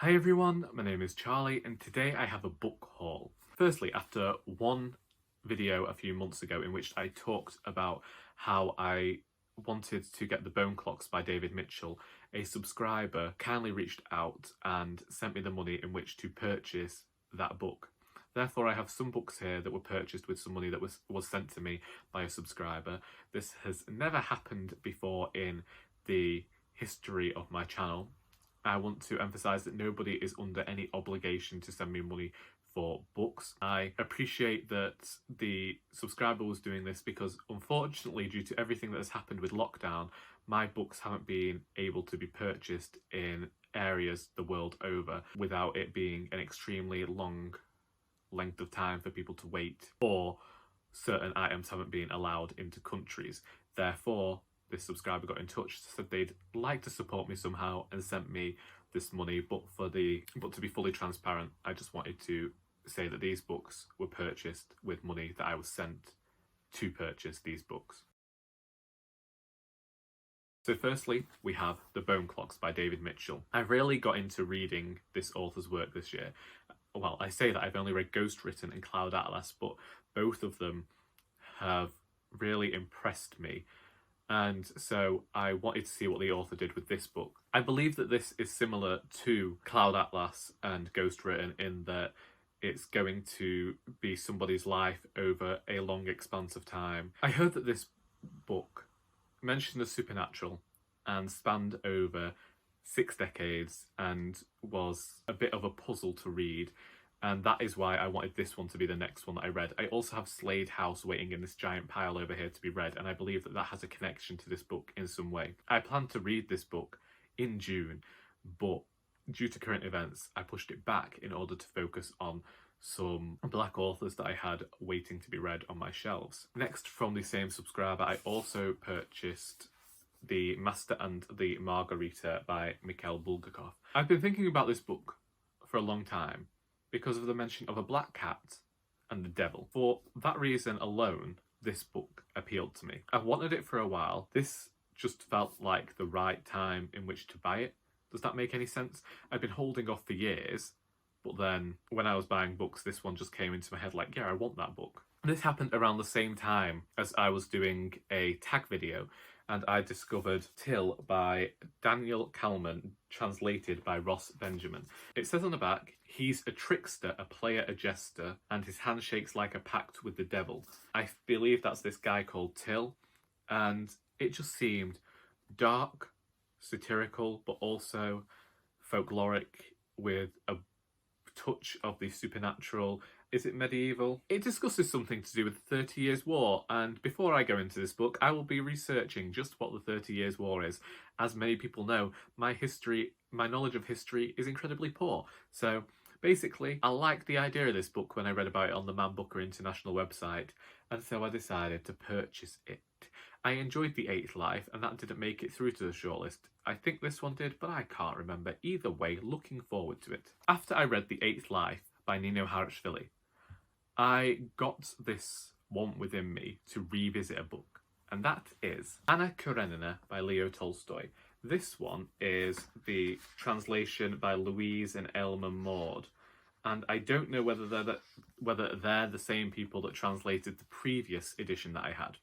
Hi everyone, my name is Charlie and today I have a book haul. Firstly, after one video a few months ago in which I talked about how I wanted to get The Bone Clocks by David Mitchell, a subscriber kindly reached out and sent me the money in which to purchase that book. Therefore, I have some books here that were purchased with some money that was sent to me by a subscriber. This has never happened before in the history of my channel. I want to emphasise that nobody is under any obligation to send me money for books. I appreciate that the subscriber was doing this because unfortunately, due to everything that has happened with lockdown, my books haven't been able to be purchased in areas the world over without it being an extremely long length of time for people to wait, or certain items haven't been allowed into countries. Therefore, this subscriber got in touch, said they'd like to support me somehow and sent me this money, but to be fully transparent, I just wanted to say that these books were purchased with money that I was sent to purchase these books. So firstly, we have The Bone Clocks by David Mitchell. I really got into reading this author's work this year. Well, I say that I've only read Ghost Written and Cloud Atlas, but both of them have really impressed me. And so I wanted to see what the author did with this book. I believe that this is similar to Cloud Atlas and Ghost Written in that it's going to be somebody's life over a long expanse of time. I heard that this book mentioned the supernatural and spanned over 6 decades and was a bit of a puzzle to read. And that is why I wanted this one to be the next one that I read. I also have Slade House waiting in this giant pile over here to be read, and I believe that that has a connection to this book in some way. I planned to read this book in June, but due to current events, I pushed it back in order to focus on some black authors that I had waiting to be read on my shelves. Next, from the same subscriber, I also purchased The Master and the Margarita by Mikhail Bulgakov. I've been thinking about this book for a long time, because of the mention of a black cat and the devil. For that reason alone, this book appealed to me. I've wanted it for a while. This just felt like the right time in which to buy it. Does that make any sense? I've been holding off for years, but then when I was buying books, this one just came into my head like, yeah, I want that book. This happened around the same time as I was doing a tag video, and I discovered Tyll by Daniel Kalman, translated by Ross Benjamin. It says on the back, he's a trickster, a player, a jester, and his handshakes like a pact with the devil. I believe that's this guy called Tyll, and it just seemed dark, satirical, but also folkloric with a touch of the supernatural. Is it medieval? It discusses something to do with the 30 Years' War, and before I go into this book, I will be researching just what the 30 Years' War is. As many people know, my knowledge of history is incredibly poor. So basically, I liked the idea of this book when I read about it on the Man Booker International website, and so I decided to purchase it. I enjoyed The Eighth Life, and that didn't make it through to the shortlist. I think this one did, but I can't remember. Either way, looking forward to it. After I read The Eighth Life by Nino Harashvili, I got this want within me to revisit a book, and that is Anna Karenina by Leo Tolstoy. This one is the translation by Louise and Elmer Maud, and I don't know whether they're the same people that translated the previous edition that I had.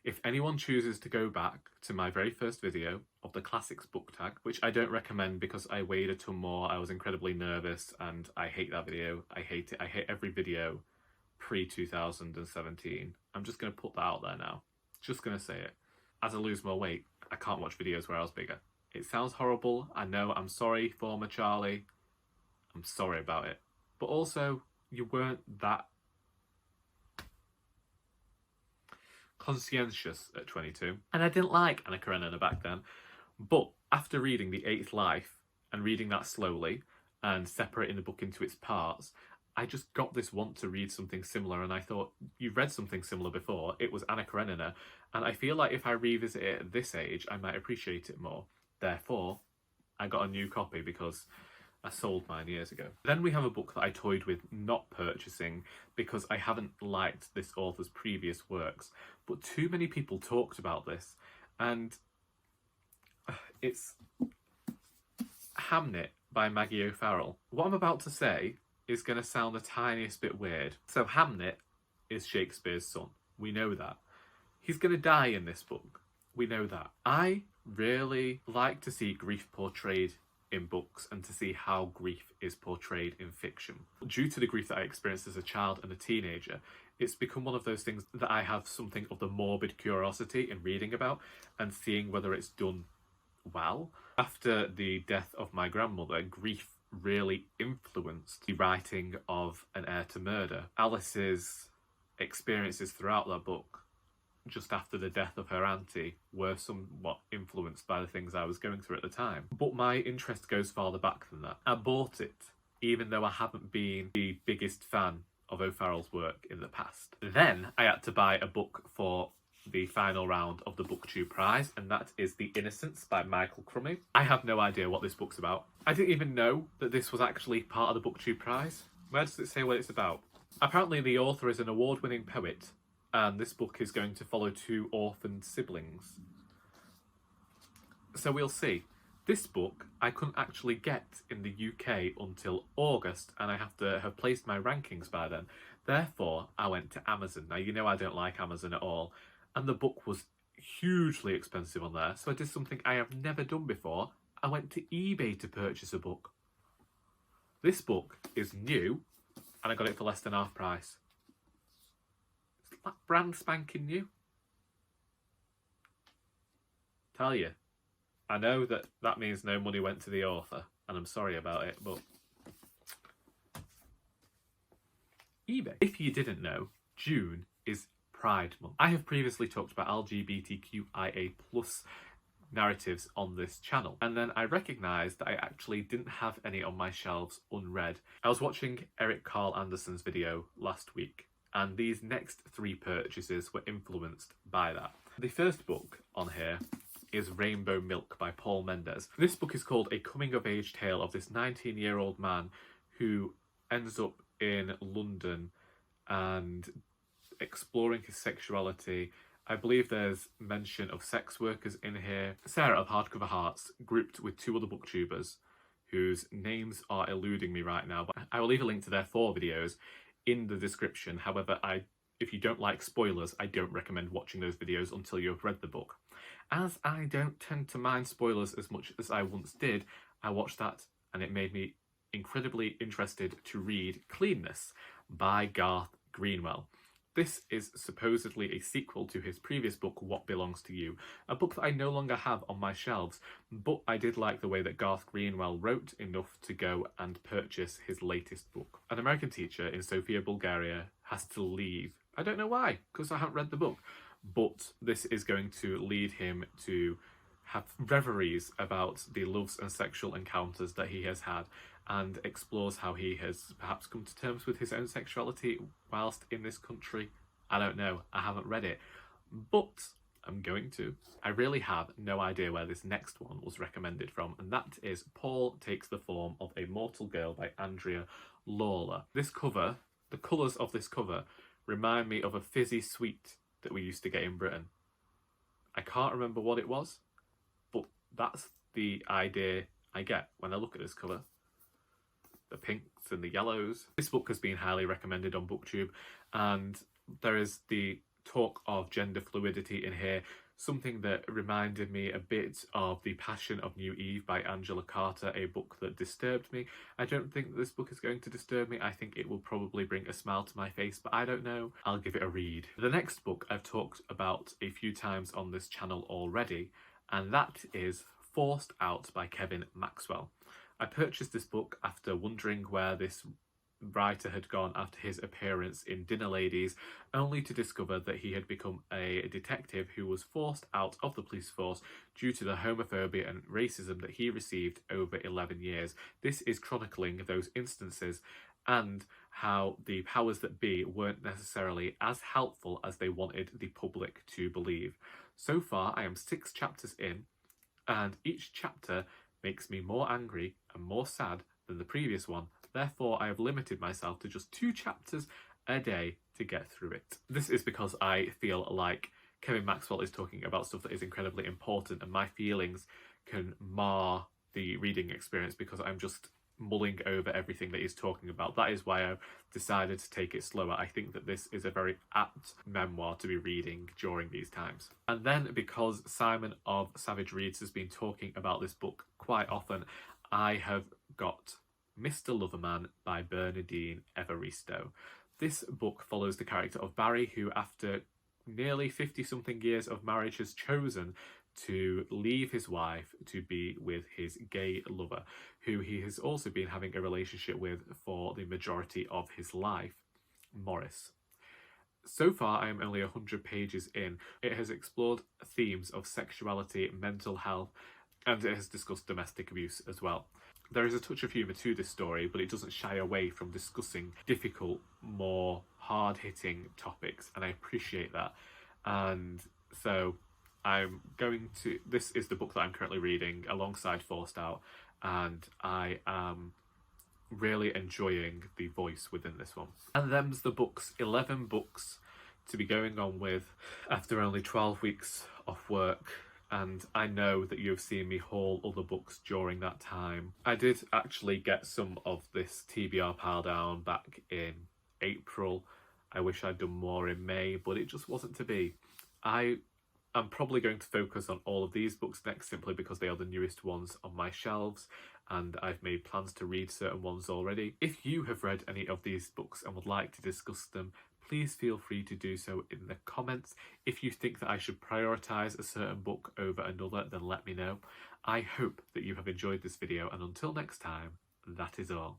If anyone chooses to go back to my very first video of the Classics book tag, which I don't recommend because I weighed a ton more, I was incredibly nervous, and I hate that video. I hate it. I hate every video pre-2017. I'm just going to put that out there now. Just going to say it. As I lose more weight, I can't watch videos where I was bigger. It sounds horrible. I know. I'm sorry, former Charlie. I'm sorry about it. But also, you weren't that conscientious at 22. And I didn't like Anna Karenina back then. But after reading The Eighth Life and reading that slowly and separating the book into its parts, I just got this want to read something similar, and I thought, you've read something similar before. It was Anna Karenina, and I feel like if I revisit it at this age, I might appreciate it more. Therefore, I got a new copy because I sold mine years ago. Then we have a book that I toyed with not purchasing because I haven't liked this author's previous works, but too many people talked about this, and it's Hamnet by Maggie O'Farrell. What I'm about to say is going to sound the tiniest bit weird. So Hamnet is Shakespeare's son. We know that. He's going to die in this book. We know that. I really like to see grief portrayed in books and to see how grief is portrayed in fiction. Due to the grief that I experienced as a child and a teenager, it's become one of those things that I have something of the morbid curiosity in reading about and seeing whether it's done well. After the death of my grandmother, grief really influenced the writing of An Heir to Murder. Alice's experiences throughout that book, just after the death of her auntie, were somewhat influenced by the things I was going through at the time. But my interest goes farther back than that. I bought it, even though I haven't been the biggest fan of O'Farrell's work in the past. Then I had to buy a book for the final round of the Booktube prize, and that is The Innocents by Michael Crummey. I have no idea what this book's about. I didn't even know that this was actually part of the Booktube prize. Where does it say what it's about? Apparently the author is an award-winning poet, and this book is going to follow two orphaned siblings. So we'll see. This book I couldn't actually get in the UK until August, and I have to have placed my rankings by then. Therefore, I went to Amazon. Now, you know I don't like Amazon at all, and the book was hugely expensive on there, so I did something I have never done before. I went to eBay to purchase a book. This book is new, and I got it for less than half price. Like brand spanking new. Tell you, I know that means no money went to the author, and I'm sorry about it, but eBay. If you didn't know, June is Pride Month. I have previously talked about LGBTQIA+ narratives on this channel, and then I recognised that I actually didn't have any on my shelves unread. I was watching Eric Carl Anderson's video last week, and these next three purchases were influenced by that. The first book on here is Rainbow Milk by Paul Mendez. This book is called A coming-of-age tale of this 19-year-old man who ends up in London and exploring his sexuality. I believe there's mention of sex workers in here. Sarah of Hardcover Hearts, grouped with two other booktubers whose names are eluding me right now, but I will leave a link to their 4 videos in the description. However, if you don't like spoilers, I don't recommend watching those videos until you've read the book. As I don't tend to mind spoilers as much as I once did, I watched that and it made me incredibly interested to read Cleanness by Garth Greenwell. This is supposedly a sequel to his previous book, What Belongs to You, a book that I no longer have on my shelves, but I did like the way that Garth Greenwell wrote enough to go and purchase his latest book. An American teacher in Sofia, Bulgaria has to leave. I don't know why, because I haven't read the book, but this is going to lead him to have reveries about the loves and sexual encounters that he has had, and explores how he has perhaps come to terms with his own sexuality whilst in this country. I don't know, I haven't read it, but I'm going to. I really have no idea where this next one was recommended from, and that is Paul Takes the Form of a Mortal Girl by Andrea Lawlor. This cover, the colours of this cover, remind me of a fizzy sweet that we used to get in Britain. I can't remember what it was, but that's the idea I get when I look at this cover. The pinks and the yellows. This book has been highly recommended on Booktube, and there is the talk of gender fluidity in here, something that reminded me a bit of The Passion of New Eve by Angela Carter, a book that disturbed me. I don't think that this book is going to disturb me. I think it will probably bring a smile to my face, but I don't know. I'll give it a read. The next book I've talked about a few times on this channel already, and that is Forced Out by Kevin Maxwell. I purchased this book after wondering where this writer had gone after his appearance in Dinner Ladies, only to discover that he had become a detective who was forced out of the police force due to the homophobia and racism that he received over 11 years. This is chronicling those instances and how the powers that be weren't necessarily as helpful as they wanted the public to believe. So far, I am 6 chapters in, and each chapter makes me more angry and more sad than the previous one. Therefore, I have limited myself to just 2 chapters a day to get through it. This is because I feel like Kevin Maxwell is talking about stuff that is incredibly important, and my feelings can mar the reading experience because I'm just mulling over everything that he's talking about. That is why I've decided to take it slower. I think that this is a very apt memoir to be reading during these times. And then because Simon of Savage Reads has been talking about this book quite often, I have got Mr. Loverman by Bernardine Evaristo. This book follows the character of Barry, who after nearly 50-something years of marriage has chosen to leave his wife to be with his gay lover, who he has also been having a relationship with for the majority of his life, Morris. So far, I am only 100 pages in. It has explored themes of sexuality, mental health, and it has discussed domestic abuse as well. There is a touch of humour to this story, but it doesn't shy away from discussing difficult, more hard-hitting topics, and I appreciate that. And so this is the book that I'm currently reading alongside Forced Out, and I am really enjoying the voice within this one. And them's the books, 11 books to be going on with after only 12 weeks off work. And I know that you've seen me haul other books during that time. I did actually get some of this TBR pile down back in April. I wish I'd done more in May, but it just wasn't to be. I'm probably going to focus on all of these books next simply because they are the newest ones on my shelves and I've made plans to read certain ones already. If you have read any of these books and would like to discuss them, please feel free to do so in the comments. If you think that I should prioritise a certain book over another, then let me know. I hope that you have enjoyed this video, and until next time, that is all.